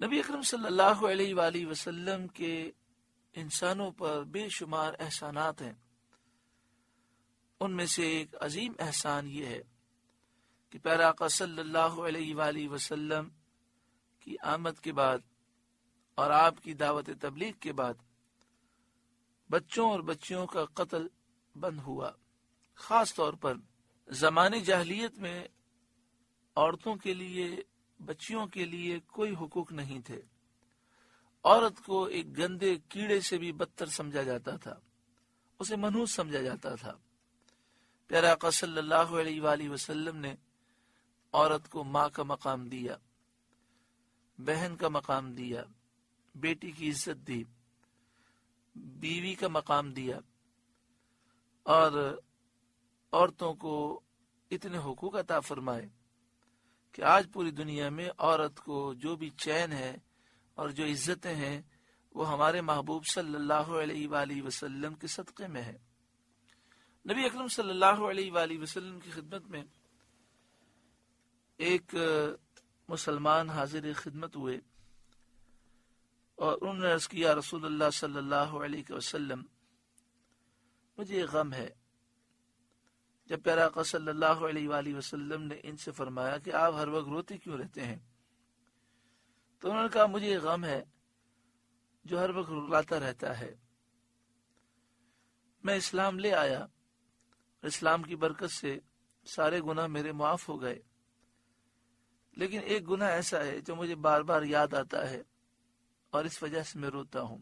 نبی اکرم صلی اللہ علیہ وآلہ وسلم کے انسانوں پر بے شمار احسانات ہیں۔ ان میں سے ایک عظیم احسان یہ ہے کہ پیارے آقا صلی اللہ علیہ وآلہ وسلم کی آمد کے بعد اور آپ کی دعوت تبلیغ کے بعد بچوں اور بچیوں کا قتل بند ہوا۔ خاص طور پر زمانے جاہلیت میں عورتوں کے لیے، بچیوں کے لیے کوئی حقوق نہیں تھے۔ عورت کو ایک گندے کیڑے سے بھی بدتر سمجھا جاتا تھا، اسے منحوس سمجھا جاتا تھا۔ پیارے آقا صلی اللہ علیہ وآلہ وسلم نے عورت کو ماں کا مقام دیا، بہن کا مقام دیا، بیٹی کی عزت دی، بیوی کا مقام دیا، اور عورتوں کو اتنے حقوق عطا فرمائے کہ آج پوری دنیا میں عورت کو جو بھی چین ہے اور جو عزتیں ہیں وہ ہمارے محبوب صلی اللہ علیہ وآلہ وسلم کے صدقے میں ہے۔ نبی اکرم صلی اللہ علیہ وآلہ وسلم کی خدمت میں ایک مسلمان حاضر خدمت ہوئے اور انہوں نے عرض کیا، رسول اللہ صلی اللہ علیہ وسلم، مجھے غم ہے۔ جب پیارے آقا صلی اللہ علیہ وآلہ وسلم نے ان سے فرمایا کہ آپ ہر وقت روتے کیوں رہتے ہیں، تو انہوں نے کہا، مجھے غم ہے جو ہر وقت رلاتا رہتا ہے۔ میں اسلام لے آیا، اسلام کی برکت سے سارے گناہ میرے معاف ہو گئے، لیکن ایک گناہ ایسا ہے جو مجھے بار بار یاد آتا ہے اور اس وجہ سے میں روتا ہوں۔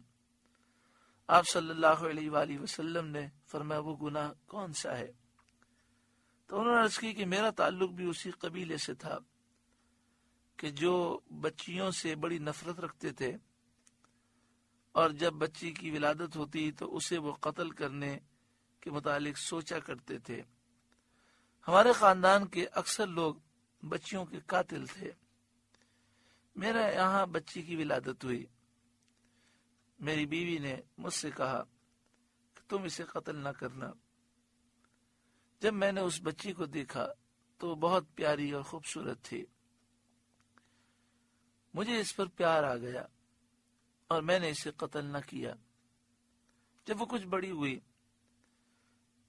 آپ صلی اللہ علیہ وآلہ وسلم نے فرمایا، وہ گناہ کون سا ہے؟ تو انہوں نے عرض کی کہ میرا تعلق بھی اسی قبیلے سے تھا کہ جو بچیوں سے بڑی نفرت رکھتے تھے، اور جب بچی کی ولادت ہوتی تو اسے وہ قتل کرنے کے متعلق سوچا کرتے تھے۔ ہمارے خاندان کے اکثر لوگ بچیوں کے قاتل تھے۔ میرے یہاں بچی کی ولادت ہوئی، میری بیوی نے مجھ سے کہا کہ تم اسے قتل نہ کرنا۔ جب میں نے اس بچی کو دیکھا تو وہ بہت پیاری اور خوبصورت تھی، مجھے اس پر پیار آ گیا اور میں نے اسے قتل نہ کیا۔ جب وہ کچھ بڑی ہوئی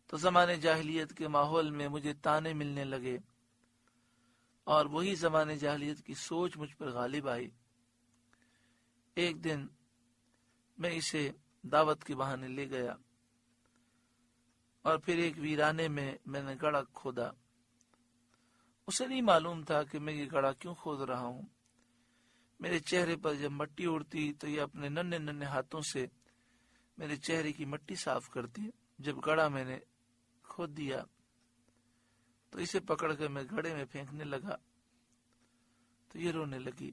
تو زمانے جاہلیت کے ماحول میں مجھے تانے ملنے لگے، اور وہی زمانے جاہلیت کی سوچ مجھ پر غالب آئی۔ ایک دن میں اسے دعوت کے بہانے لے گیا اور پھر ایک ویرانے میں نے گڑھا کھودا۔ اسے نہیں معلوم تھا کہ میں یہ گڑھا کیوں کھود رہا ہوں۔ میرے چہرے پر جب مٹی اڑتی تو یہ اپنے ننھے ننھے ہاتھوں سے میرے چہرے کی مٹی صاف کرتی۔ جب گڑھا میں نے کھود دیا تو اسے پکڑ کر میں گڑھے میں پھینکنے لگا تو یہ رونے لگی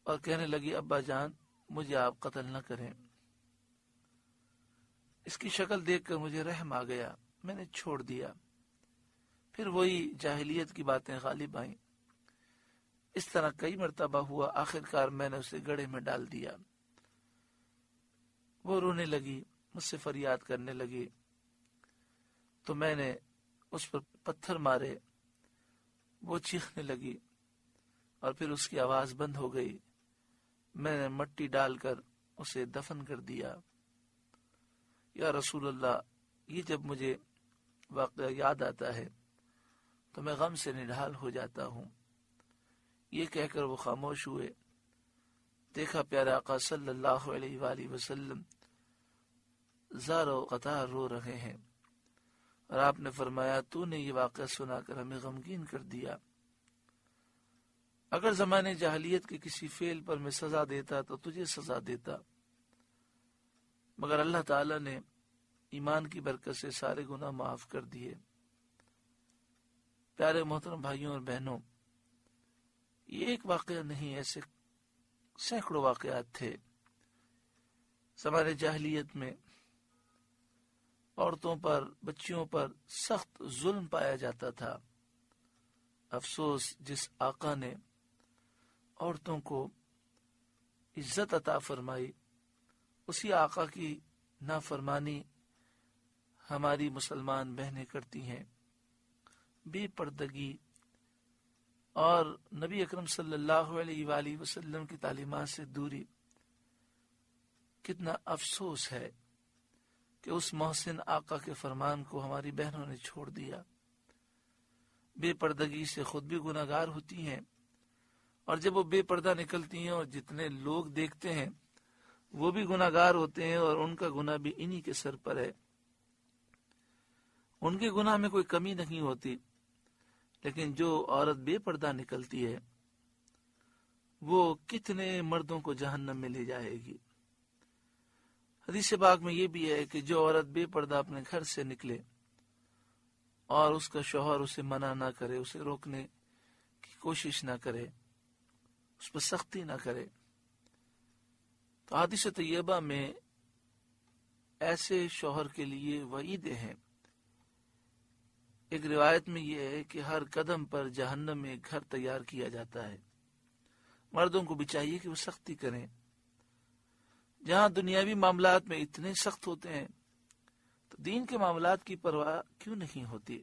اور کہنے لگی، ابا جان، مجھے آپ قتل نہ کریں۔ اس کی شکل دیکھ کر مجھے رحم آ گیا، میں نے چھوڑ دیا۔ پھر وہی جاہلیت کی باتیں غالب آئیں۔ اس طرح کئی مرتبہ ہوا، آخرکار میں نے اسے گڑھے میں ڈال دیا۔ وہ رونے لگی، مجھ سے فریاد کرنے لگی، تو میں نے اس پر پتھر مارے، وہ چیخنے لگی اور پھر اس کی آواز بند ہو گئی۔ میں نے مٹی ڈال کر اسے دفن کر دیا۔ یا رسول اللہ، یہ جب مجھے واقعہ یاد آتا ہے تو میں غم سے نڈھال ہو جاتا ہوں۔ یہ کہہ کر وہ خاموش ہوئے۔ دیکھا پیارے آقا صلی اللہ علیہ وآلہ وسلم زار و قطار رو رہے ہیں، اور آپ نے فرمایا، تو نے یہ واقعہ سنا کر ہمیں غمگین کر دیا۔ اگر زمانے جاہلیت کے کسی فعل پر میں سزا دیتا تو تجھے سزا دیتا، مگر اللہ تعالی نے ایمان کی برکت سے سارے گناہ معاف کر دیے۔ پیارے محترم بھائیوں اور بہنوں، یہ ایک واقعہ نہیں، ایسے سینکڑوں واقعات تھے۔ زمانے جاہلیت میں عورتوں پر، بچیوں پر سخت ظلم پایا جاتا تھا۔ افسوس، جس آقا نے عورتوں کو عزت عطا فرمائی، اسی آقا کی نافرمانی ہماری مسلمان بہنیں کرتی ہیں۔ بے پردگی، اور نبی اکرم صلی اللہ علیہ وآلہ وسلم کی تعلیمات سے دوری، کتنا افسوس ہے کہ اس محسن آقا کے فرمان کو ہماری بہنوں نے چھوڑ دیا۔ بے پردگی سے خود بھی گناہگار ہوتی ہیں، اور جب وہ بے پردہ نکلتی ہیں اور جتنے لوگ دیکھتے ہیں وہ بھی گناہگار ہوتے ہیں، اور ان کا گناہ بھی انہی کے سر پر ہے۔ ان کے گناہ میں کوئی کمی نہیں ہوتی، لیکن جو عورت بے پردہ نکلتی ہے وہ کتنے مردوں کو جہنم میں لے جائے گی۔ حدیث پاک میں یہ بھی ہے کہ جو عورت بے پردہ اپنے گھر سے نکلے اور اس کا شوہر اسے منع نہ کرے، اسے روکنے کی کوشش نہ کرے، اس پر سختی نہ کرے، تو حدیث طیبہ میں ایسے شوہر کے لیے وعیدیں ہیں۔ ایک روایت میں یہ ہے کہ ہر قدم پر جہنم میں ایک گھر تیار کیا جاتا ہے۔ مردوں کو بھی چاہیے کہ وہ سختی کریں۔ جہاں دنیاوی معاملات میں اتنے سخت ہوتے ہیں تو دین کے معاملات کی پرواہ کیوں نہیں ہوتی؟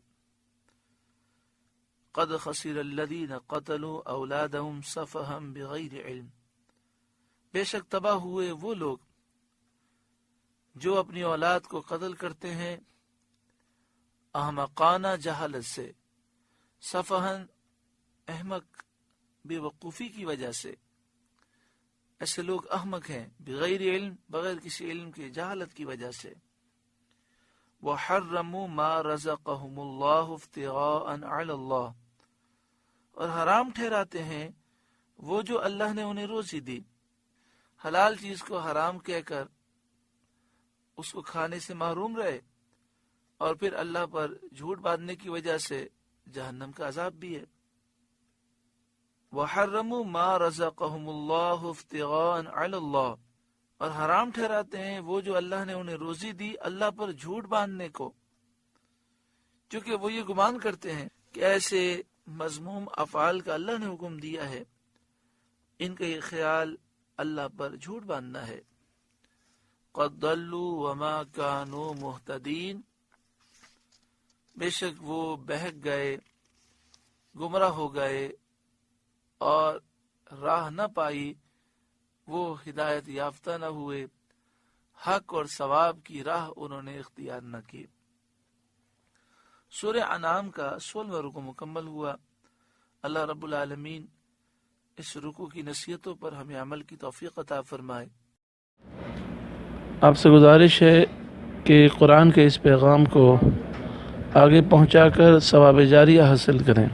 قد خسر الذین قتلوا اولادهم سفہا بغیر علم، بے شک تباہ ہوئے وہ لوگ جو اپنی اولاد کو قتل کرتے ہیں احمقانہ جہالت سے، سفہن احمق بے وقوفی کی وجہ سے، ایسے لوگ احمق ہیں، بغیر علم بغیر کسی علم کے، جہالت کی وجہ سے۔ وَحَرَّمُوا مَا رَزَقَهُمُ اللَّهُ افْتِغَاءً عَلَى اللَّهِ، اور حرام ٹھہراتے ہیں وہ جو اللہ نے انہیں روزی دی۔ حلال چیز کو حرام کہہ کر اس کو کھانے سے محروم رہے، اور پھر اللہ پر جھوٹ باندھنے کی وجہ سے جہنم کا عذاب بھی ہے۔ وَحَرَّمُوا مَا رَزَقَهُمُ اللَّهُ افْتِغَاءً عَلَى اللَّهِ، اور حرام ٹھہراتے ہیں وہ جو اللہ نے انہیں روزی دی اللہ پر جھوٹ باندھنے کو، چونکہ وہ یہ گمان کرتے ہیں کہ ایسے مذموم افعال کا اللہ نے حکم دیا ہے، ان کا یہ خیال اللہ پر جھوٹ باندھنا ہے۔ قَدْ ضَلُّوا وَمَا كَانُوا مُهْتَدِينَ، بے شک وہ بہک گئے، گمراہ ہو گئے اور راہ نہ پائی، وہ ہدایت یافتہ نہ ہوئے، حق اور ثواب کی راہ انہوں نے اختیار نہ کی۔ سورہ انعام کا 16واں رکوع مکمل ہوا۔ اللہ رب العالمین اس رکوع کی نصیحتوں پر ہمیں عمل کی توفیق عطا فرمائے۔ آپ سے گزارش ہے کہ قرآن کے اس پیغام کو آگے پہنچا کر ثواب جاریہ حاصل کریں۔